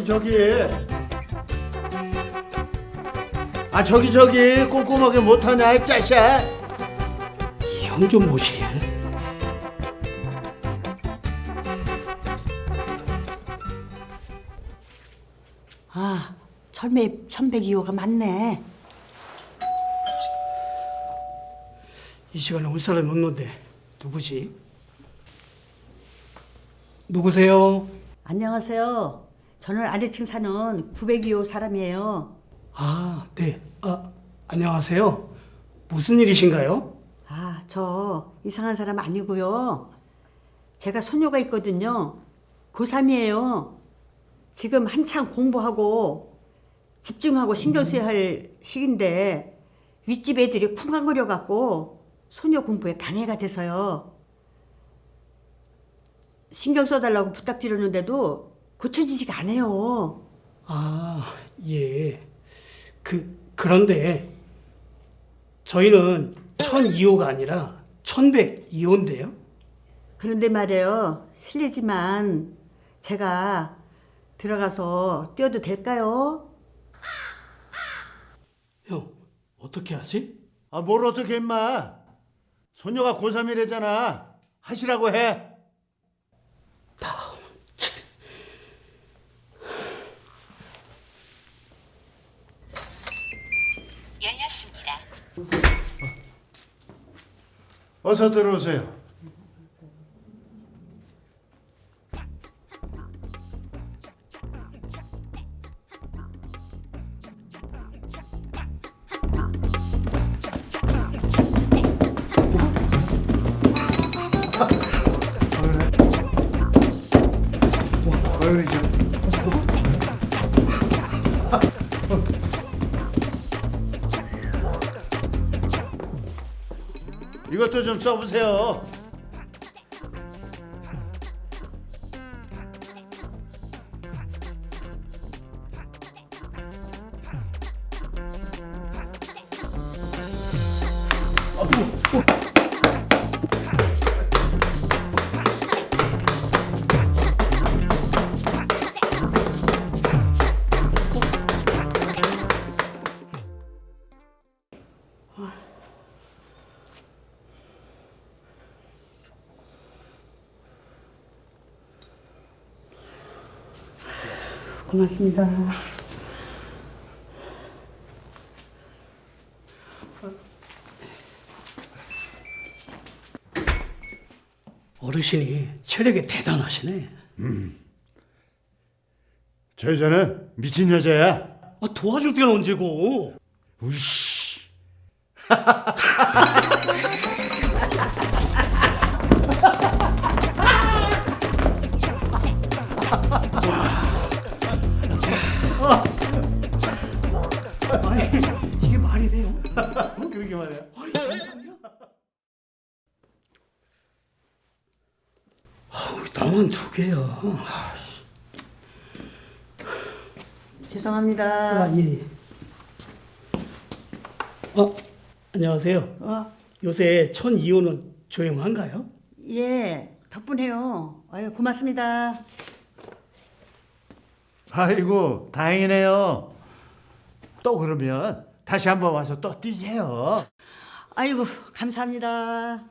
저기. 아, 저기 꼼꼼하게 못하냐 이 짜샤. 이 형 좀 모시게. 아, 철매입 1102호가 맞네. 이 시간에 올 사람이 없는데 누구지? 누구세요? 안녕하세요. 저는 아래층 사는 902호 사람이에요. 아, 네. 안녕하세요. 무슨 일이신가요? 아, 저 이상한 사람 아니고요. 제가 소녀가 있거든요. 고3이에요. 지금 한창 공부하고 집중하고 신경 써야 할 시기인데 윗집 애들이 쿵쾅거려 갖고 소녀 공부에 방해가 돼서요. 신경 써달라고 부탁드렸는데도 고쳐지지가 않아요. 아, 예. 그런데 저희는 1002호가 아니라 1102호인데요. 그런데 말이에요. 실례지만 제가 들어가서 뛰어도 될까요? 형, 어떻게 하지? 아, 뭘 어떻게 임마. 소녀가 고3이래잖아. 하시라고 해. 열렸습니다. 어서 들어오세요. 이것도 좀 써보세요. 고맙습니다. 어르신이 체력이 대단하시네. 저 여자는 미친 여자야. 도와줄 때는 언제고? 우씨. 아니, 이게 말이 돼요? 그러게 말이야. 아니, 정상이야? 나만 2개야. 죄송합니다. 예. 안녕하세요. 요새 1002호는 조용한가요? 예, 덕분에요. 아유, 고맙습니다. 아이고, 다행이네요. 또 그러면 다시 한번 와서 또 뛰세요. 아이고, 감사합니다.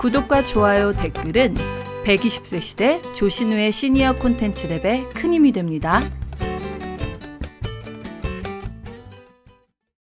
구독과 좋아요, 댓글은 120세 시대 조신우의 시니어 콘텐츠 랩에 큰 힘이 됩니다.